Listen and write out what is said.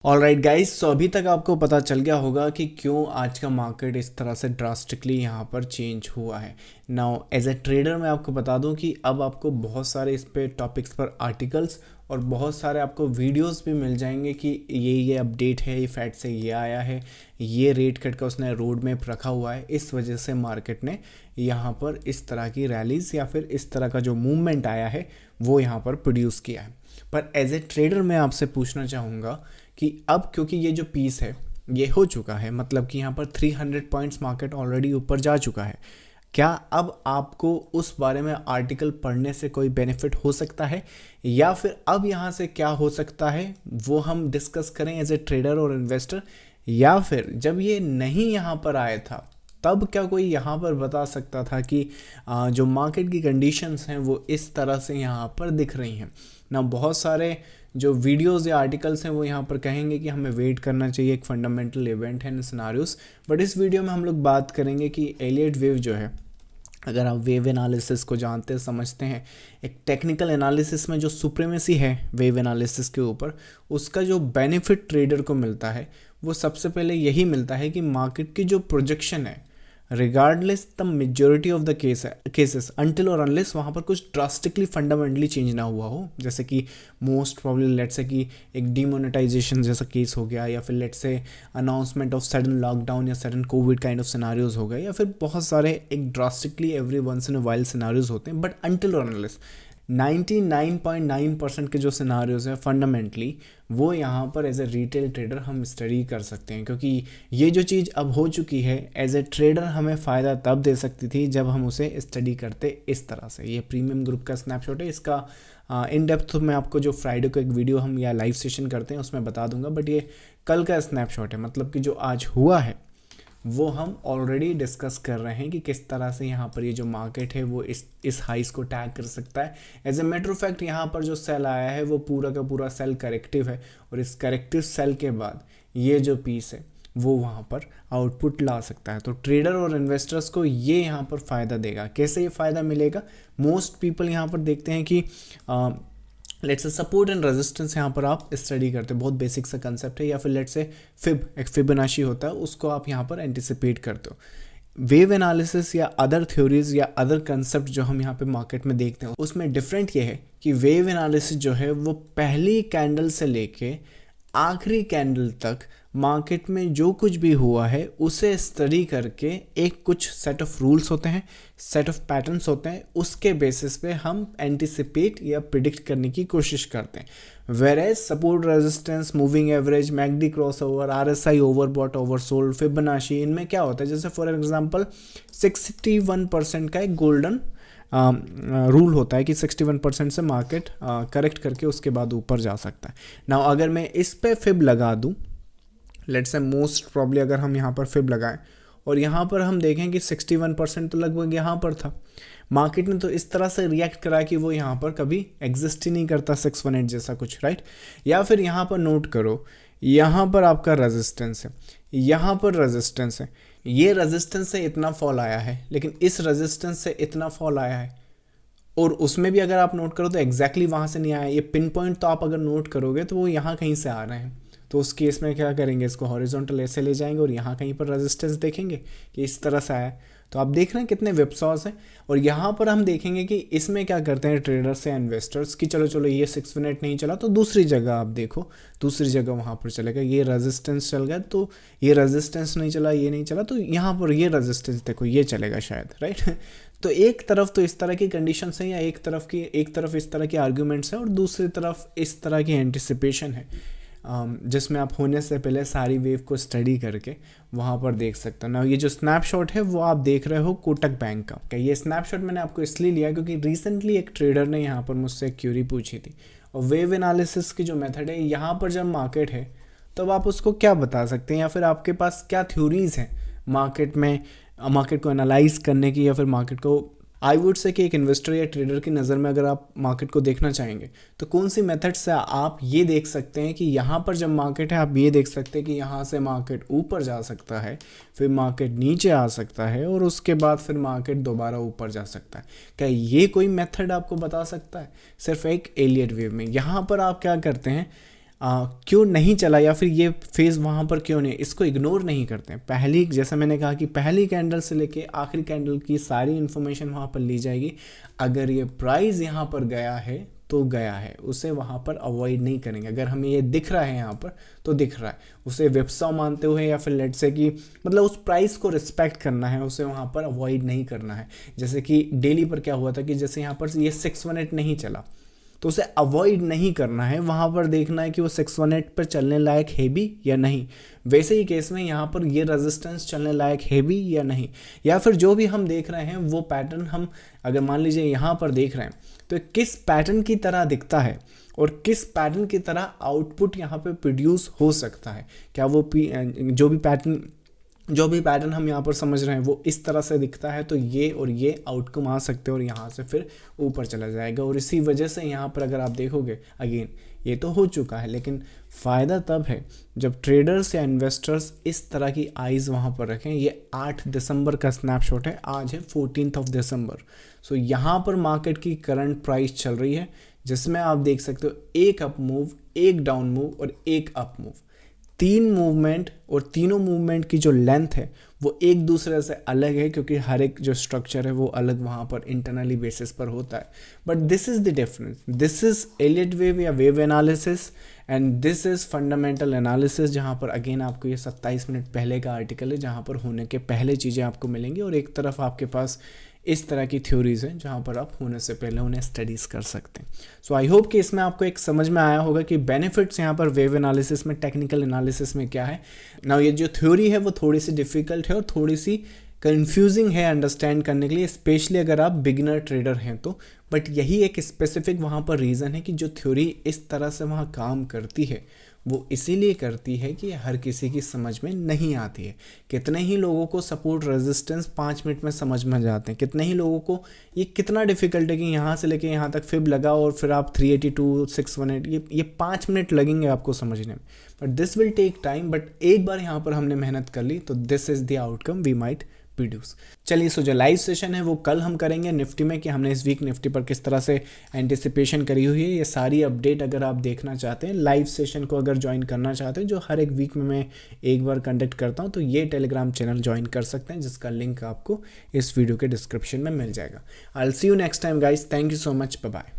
Alright guys, सो अभी तक आपको पता चल गया होगा कि क्यों आज का मार्केट इस तरह से ड्रास्टिकली यहाँ पर चेंज हुआ है। नाउ एज ए ट्रेडर मैं आपको बता दूं कि अब आपको बहुत सारे इस पे टॉपिक्स पर आर्टिकल्स और बहुत सारे आपको वीडियोस भी मिल जाएंगे कि ये अपडेट है, ये फैट से ये आया है, ये रेट कट का उसने रोड मैप रखा हुआ है, इस वजह से मार्केट ने यहाँ पर इस तरह की रैलीज या फिर इस तरह का जो मूवमेंट आया है वो यहाँ पर प्रोड्यूस किया है। पर एज ए ट्रेडर मैं आपसे पूछना चाहूँगा कि अब क्योंकि ये जो पीस है ये हो चुका है, मतलब कि यहाँ पर 300 पॉइंट्स मार्केट ऑलरेडी ऊपर जा चुका है, क्या अब आपको उस बारे में आर्टिकल पढ़ने से कोई बेनिफिट हो सकता है या फिर अब यहाँ से क्या हो सकता है वो हम डिस्कस करें एज ए ट्रेडर और इन्वेस्टर। या फिर जब ये नहीं यहाँ पर आया था तब क्या कोई यहाँ पर बता सकता था कि जो मार्केट की कंडीशंस हैं वो इस तरह से यहाँ पर दिख रही हैं ना। बहुत सारे जो वीडियोस या आर्टिकल्स हैं वो यहाँ पर कहेंगे कि हमें वेट करना चाहिए, एक फंडामेंटल इवेंट है सिनारियोस। बट इस वीडियो में हम लोग बात करेंगे कि एलियट वेव जो है, अगर आप वेव एनालिसिस को जानते हैं समझते हैं, एक टेक्निकल एनालिसिस में जो सुप्रीमेसी है वेव एनालिसिस के ऊपर, उसका जो बेनिफिट ट्रेडर को मिलता है वो सबसे पहले यही मिलता है कि मार्केट की जो प्रोजेक्शन है regardless the majority of the cases until और अनलेस वहाँ पर कुछ ड्रास्टिकली फंडामेंटली चेंज ना हुआ हो, जैसे कि मोस्ट प्रॉब्ली लेट्स से कि एक डीमोनेटाइजेशन जैसा केस हो गया, या फिर लेट्स से अनाउंसमेंट ऑफ सडन लॉकडाउन या sudden covid kind of scenarios हो गए, या फिर बहुत सारे एक drastically every once in a wild scenarios होते हैं। बट अनटिल और अनलेस 99.9% के जो सिनारियोज हैं फंडामेंटली वो यहाँ पर एज ए रिटेल ट्रेडर हम स्टडी कर सकते हैं, क्योंकि ये जो चीज़ अब हो चुकी है एज ए ट्रेडर हमें फ़ायदा तब दे सकती थी जब हम उसे स्टडी करते इस तरह से। ये प्रीमियम ग्रुप का स्नैपशॉट है, इसका इन डेप्थ मैं आपको जो फ्राइडे को एक वीडियो हम या लाइव सेशन करते हैं उसमें बता दूंगा, बट ये कल का स्नैपशॉट है, मतलब कि जो आज हुआ है वो हम ऑलरेडी डिस्कस कर रहे हैं कि किस तरह से यहाँ पर ये जो मार्केट है वो इस हाइस को टैग कर सकता है। As a matter of fact यहाँ पर जो सेल आया है वो पूरा का पूरा सेल करेक्टिव है, और इस करेक्टिव सेल के बाद ये जो पीस है वो वहाँ पर आउटपुट ला सकता है। तो ट्रेडर और इन्वेस्टर्स को ये यहाँ पर फ़ायदा देगा। कैसे ये फ़ायदा मिलेगा? मोस्ट पीपल यहाँ पर देखते हैं कि let's say support and resistance यहाँ पर आप स्टडी करते हैं, बहुत बेसिक सा कंसेप्ट है, या फिर लेट्स से एक फिबोनाची होता है उसको आप यहाँ पर एंटिसिपेट करते हो। वेव एनालिसिस या अदर थ्योरीज या अदर कंसेप्ट जो हम यहाँ पे मार्केट में देखते हैं उसमें डिफरेंट ये है कि वेव एनालिसिस जो है वो पहली कैंडल से लेके आखिरी कैंडल तक मार्केट में जो कुछ भी हुआ है उसे स्टडी करके एक कुछ सेट ऑफ रूल्स होते हैं, सेट ऑफ पैटर्न्स होते हैं, उसके बेसिस पे हम एंटिसिपेट या प्रिडिक्ट करने की कोशिश करते हैं। Average support resistance, moving average, MACD crossover, RSI overbought oversold, Fibonacci, इनमें क्या होता है, जैसे फॉर एग्जांपल 61% का एक गोल्डन रूल होता है कि 61% से मार्केट करेक्ट करके उसके बाद ऊपर जा सकता है। नाउ अगर मैं इस पे फिब लगा दूं, लेट्स से मोस्ट प्रॉब्ली अगर हम यहाँ पर फिब लगाएं और यहाँ पर हम देखें कि 61% तो लगभग यहाँ पर था, मार्केट ने तो इस तरह से रिएक्ट करा कि वो यहाँ पर कभी एग्जिस्ट ही नहीं करता 618 जैसा कुछ, राइट। या फिर यहाँ पर नोट करो, यहाँ पर आपका रेजिस्टेंस है, यहाँ पर रेजिस्टेंस है, ये रेजिस्टेंस से इतना फॉल आया है, लेकिन इस रेजिस्टेंस से इतना फॉल आया है, और उसमें भी अगर आप नोट करो तो एग्जैक्टली वहाँ से नहीं आया। ये पिन पॉइंट तो आप अगर नोट करोगे तो वो यहाँ कहीं से आ रहे हैं, तो उस केस में क्या करेंगे, इसको हॉरिजॉन्टल ऐसे ले जाएंगे और यहाँ कहीं पर रेजिस्टेंस देखेंगे कि इस तरह से आया। तो आप देख रहे हैं कितने विपसॉस हैं। और यहाँ पर हम देखेंगे कि इसमें क्या करते हैं ट्रेडर्स या इन्वेस्टर्स कि चलो ये 6 मिनट नहीं चला तो दूसरी जगह आप देखो, दूसरी जगह वहाँ पर चलेगा, ये रेजिस्टेंस चल गया तो ये रेजिस्टेंस नहीं चला, ये नहीं चला तो यहाँ पर ये रेजिस्टेंस देखो ये चलेगा शायद, राइट। तो एक तरफ तो इस तरह की कंडीशंस हैं या एक तरफ इस तरह के आर्ग्यूमेंट्स हैं और दूसरी तरफ इस तरह की एंटिसिपेशन है, जिसमें आप होने से पहले सारी वेव को स्टडी करके वहाँ पर देख सकते हो ना। ये जो स्नैपशॉट है वो आप देख रहे हो कोटक बैंक का। ये स्नैपशॉट मैंने आपको इसलिए लिया क्योंकि रिसेंटली एक ट्रेडर ने यहाँ पर मुझसे एक क्यूरी पूछी थी, और वेव एनालिसिस की जो मेथड है, यहाँ पर जब मार्केट है तब आप उसको क्या बता सकते हैं या फिर आपके पास क्या थ्योरीज हैं मार्केट में, मार्केट को एनालाइज करने की, या फिर मार्केट को आई वुड से कि एक इन्वेस्टर या ट्रेडर की नज़र में अगर आप मार्केट को देखना चाहेंगे तो कौन सी मेथड से आप ये देख सकते हैं कि यहाँ पर जब मार्केट है आप ये देख सकते हैं कि यहाँ से मार्केट ऊपर जा सकता है, फिर मार्केट नीचे आ सकता है और उसके बाद फिर मार्केट दोबारा ऊपर जा सकता है। क्या ये कोई मेथड आपको बता सकता है? सिर्फ एक एलियट वेव में। यहाँ पर आप क्या करते हैं, क्यों नहीं चला या फिर ये फेज़ वहाँ पर क्यों नहीं, इसको इग्नोर नहीं करते हैं। पहली, जैसा मैंने कहा कि पहली कैंडल से लेके आखिरी कैंडल की सारी इन्फॉर्मेशन वहाँ पर ली जाएगी। अगर ये प्राइस यहाँ पर गया है तो गया है, उसे वहाँ पर अवॉइड नहीं करेंगे। अगर हमें ये दिख रहा है यहाँ पर तो दिख रहा है, उसे विप्सा मानते हुए या फिर लेट से कि मतलब उस प्राइस को रिस्पेक्ट करना है, उसे वहाँ पर अवॉइड नहीं करना है। जैसे कि डेली पर क्या हुआ था कि जैसे यहाँ पर ये 618 नहीं चला तो उसे अवॉइड नहीं करना है, वहाँ पर देखना है कि वो 618 पर चलने लायक है भी या नहीं। वैसे ही केस में यहाँ पर ये रेजिस्टेंस चलने लायक है भी या नहीं, या फिर जो भी हम देख रहे हैं वो पैटर्न हम अगर मान लीजिए यहाँ पर देख रहे हैं तो किस पैटर्न की तरह दिखता है और किस पैटर्न की तरह आउटपुट यहाँ पे प्रोड्यूस हो सकता है। क्या वो जो भी पैटर्न हम यहाँ पर समझ रहे हैं वो इस तरह से दिखता है तो ये और ये आउटकम आ सकते हैं और यहाँ से फिर ऊपर चला जाएगा। और इसी वजह से यहाँ पर अगर आप देखोगे अगेन ये तो हो चुका है, लेकिन फ़ायदा तब है जब ट्रेडर्स या इन्वेस्टर्स इस तरह की आइज़ वहाँ पर रखें। ये 8 दिसंबर का स्नैपशॉट है, आज है 14 दिसंबर। सो यहाँ पर मार्केट की करंट प्राइस चल रही है जिसमें आप देख सकते हो एक अप मूव, एक डाउन मूव और एक अप मूव, 3 मूवमेंट, और तीनों मूवमेंट की जो लेंथ है वो एक दूसरे से अलग है क्योंकि हर एक जो स्ट्रक्चर है वो अलग वहाँ पर इंटरनली बेसिस पर होता है। But this is the difference, this is Elliott wave या wave analysis and this is fundamental analysis, जहाँ पर अगेन आपको ये 27 मिनट पहले का आर्टिकल है जहाँ पर होने के पहले चीज़ें आपको मिलेंगी और एक तरफ आपके पास इस तरह की थ्योरीज हैं जहाँ पर आप होने से पहले उन्हें स्टडीज़ कर सकते हैं। सो आई होप कि इसमें आपको एक समझ में आया होगा कि बेनिफिट्स यहाँ पर वेव एनालिसिस में, टेक्निकल एनालिसिस में क्या है। नाउ ये जो थ्योरी है वो थोड़ी सी डिफ़िकल्ट है और थोड़ी सी कंफ्यूजिंग है अंडरस्टैंड करने के लिए, स्पेशली अगर आप बिगिनर ट्रेडर हैं तो। बट यही एक स्पेसिफिक वहाँ पर रीज़न है कि जो थ्योरी इस तरह से वहाँ काम करती है वो इसीलिए करती है कि हर किसी की समझ में नहीं आती है। कितने ही लोगों को सपोर्ट रेजिस्टेंस 5 मिनट में समझ में जाते हैं, कितने ही लोगों को ये कितना डिफिकल्ट है कि यहाँ से लेके यहाँ तक फिब लगा और फिर आप 382 618 ये 5 मिनट लगेंगे आपको समझने में। But this will take time, but एक बार यहाँ पर हमने मेहनत कर ली तो this is the outcome we might produce. चलिए, सो जो लाइव सेशन है वो कल हम करेंगे निफ्टी में कि हमने इस वीक निफ्टी पर किस तरह से एंटिसिपेशन करी हुई है। ये सारी अपडेट अगर आप देखना चाहते हैं, लाइव सेशन को अगर ज्वाइन करना चाहते हैं जो हर एक वीक में मैं एक बार कंडक्ट करता हूं, तो ये टेलीग्राम चैनल ज्वाइन कर सकते हैं जिसका लिंक आपको इस वीडियो के डिस्क्रिप्शन में मिल जाएगा। I will see you next time guys, thank you so much, bye bye.